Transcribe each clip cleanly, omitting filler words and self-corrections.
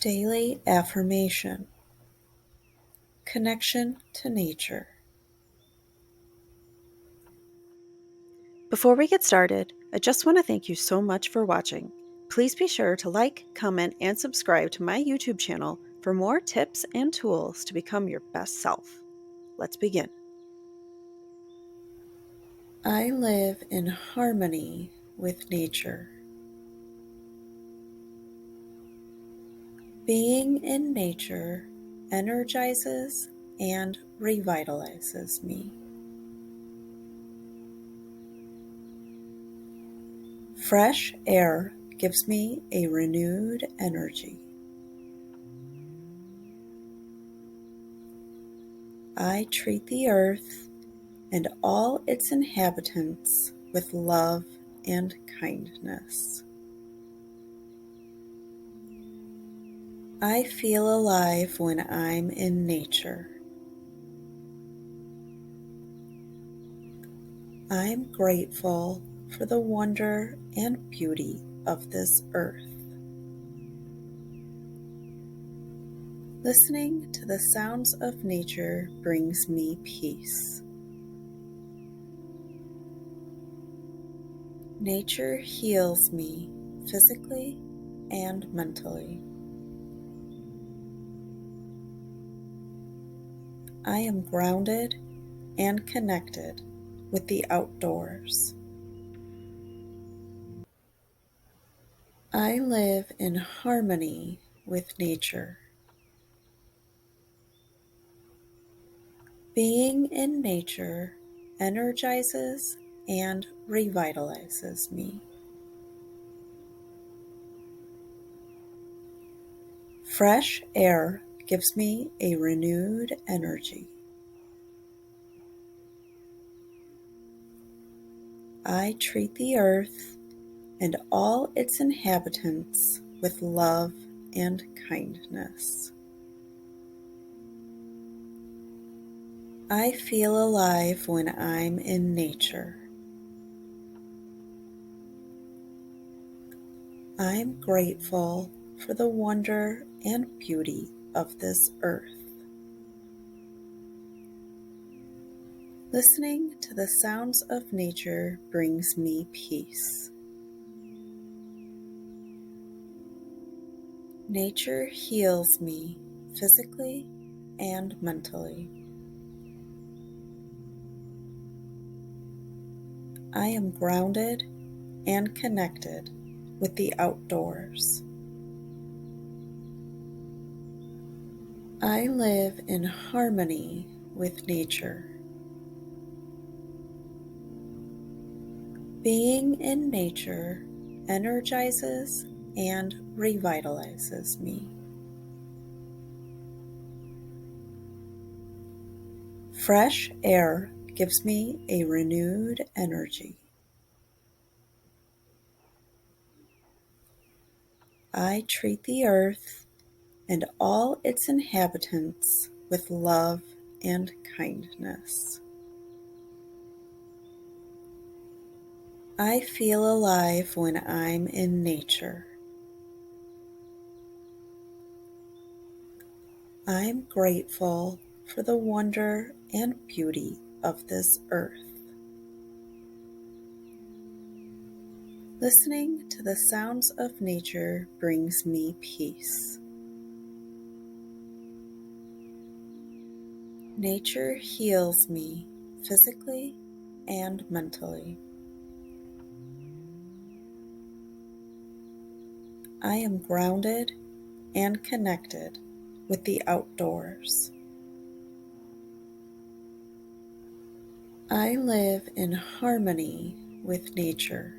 Daily affirmation. Connection to nature. Before we get started, I just want to thank you so much for watching. Please be sure to like, comment, and subscribe to my YouTube channel for more tips and tools to become your best self. Let's begin. I live in harmony with nature. Being in nature energizes and revitalizes me. Fresh air gives me a renewed energy. I treat the earth and all its inhabitants with love and kindness. I feel alive when I'm in nature. I'm grateful for the wonder and beauty of this earth. Listening to the sounds of nature brings me peace. Nature heals me physically and mentally. I am grounded and connected with the outdoors. I live in harmony with nature. Being in nature energizes and revitalizes me. Fresh air gives me a renewed energy. I treat the earth and all its inhabitants with love and kindness. I feel alive when I'm in nature. I'm grateful for the wonder and beauty of this earth. Listening to the sounds of nature brings me peace. Nature heals me physically and mentally. I am grounded and connected with the outdoors. I live in harmony with nature. Being in nature energizes and revitalizes me. Fresh air gives me a renewed energy. I treat the earth and all its inhabitants with love and kindness. I feel alive when I'm in nature. I'm grateful for the wonder and beauty of this earth. Listening to the sounds of nature brings me peace. Nature heals me physically and mentally. I am grounded and connected with the outdoors. I live in harmony with nature.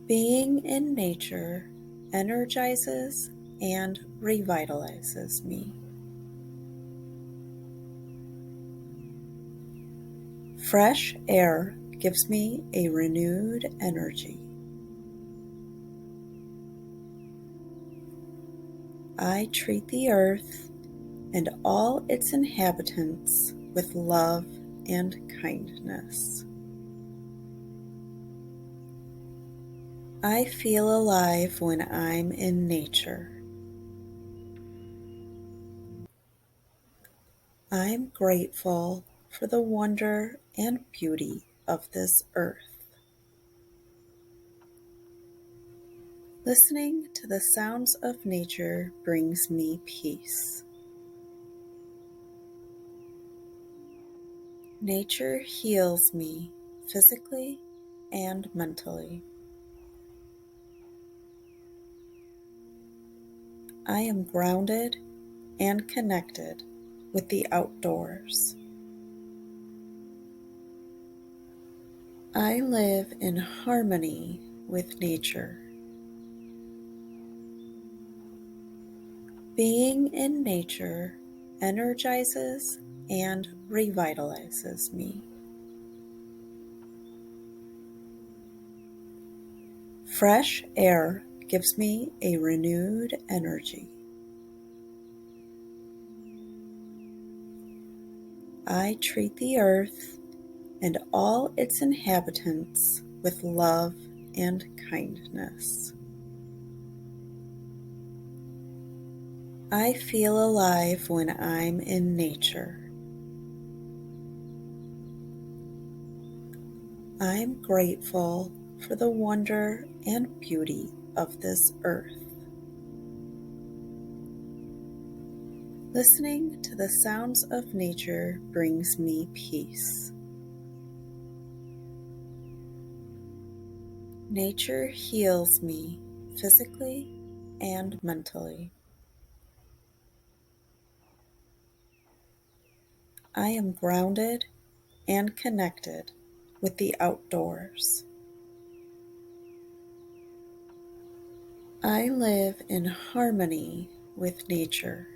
Being in nature energizes and revitalizes me. Fresh air gives me a renewed energy. I treat the earth and all its inhabitants with love and kindness. I feel alive when I'm in nature. I'm grateful for the wonder and beauty of this earth. Listening to the sounds of nature brings me peace. Nature heals me physically and mentally. I am grounded and connected with the outdoors. I live in harmony with nature. Being in nature energizes and revitalizes me. Fresh air gives me a renewed energy. I treat the earth and all its inhabitants with love and kindness. I feel alive when I'm in nature. I'm grateful for the wonder and beauty of this earth. Listening to the sounds of nature brings me peace. Nature heals me physically and mentally. I am grounded and connected with the outdoors. I live in harmony with nature.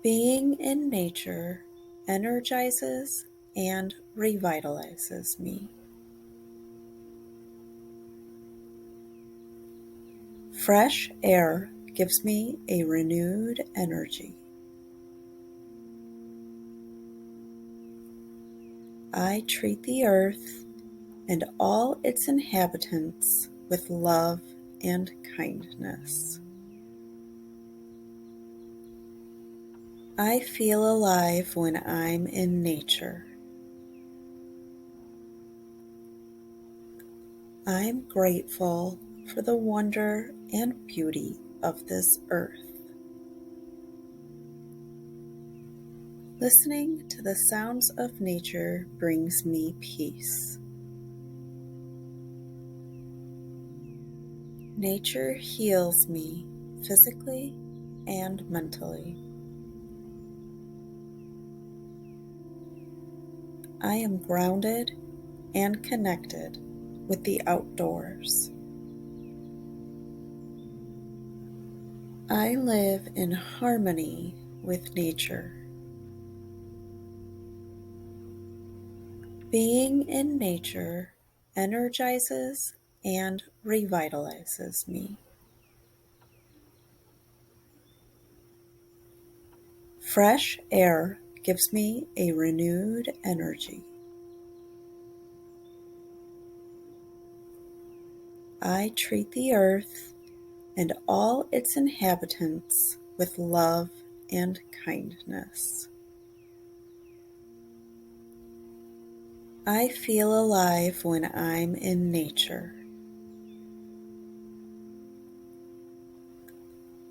Being in nature energizes and revitalizes me. Fresh air gives me a renewed energy. I treat the earth and all its inhabitants with love and kindness. I feel alive when I'm in nature. I'm grateful for the wonder and beauty of this earth. Listening to the sounds of nature brings me peace. Nature heals me physically and mentally. I am grounded and connected with the outdoors. I live in harmony with nature. Being in nature energizes and revitalizes me. Fresh air gives me a renewed energy. I treat the earth and all its inhabitants with love and kindness. I feel alive when I'm in nature.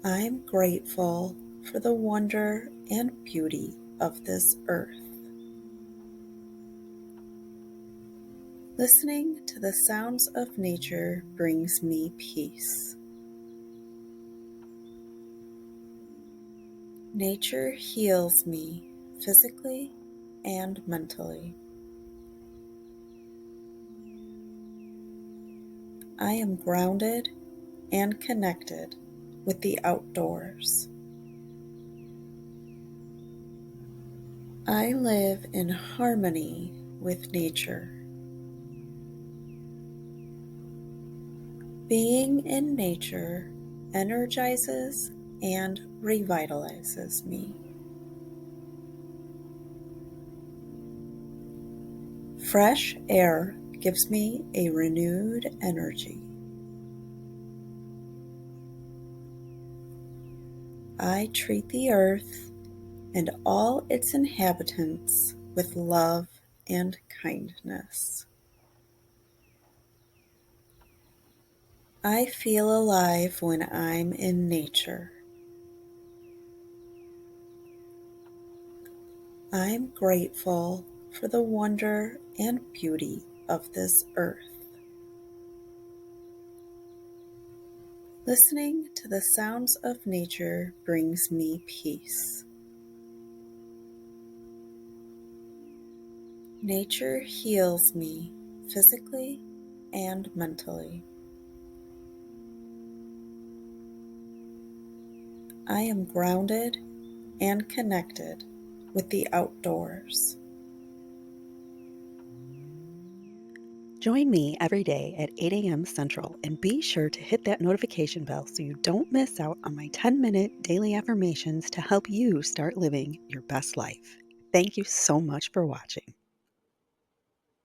I'm grateful for the wonder and beauty of this earth. Listening to the sounds of nature brings me peace. Nature heals me physically and mentally. I am grounded and connected with the outdoors. I live in harmony with nature. Being in nature energizes and revitalizes me. Fresh air gives me a renewed energy. I treat the earth and all its inhabitants with love and kindness. I feel alive when I'm in nature. I'm grateful for the wonder and beauty of this earth. Listening to the sounds of nature brings me peace. Nature heals me physically and mentally. I am grounded and connected with the outdoors. Join me every day at 8 a.m. Central and be sure to hit that notification bell so you don't miss out on my 10-minute daily affirmations to help you start living your best life. Thank you so much for watching.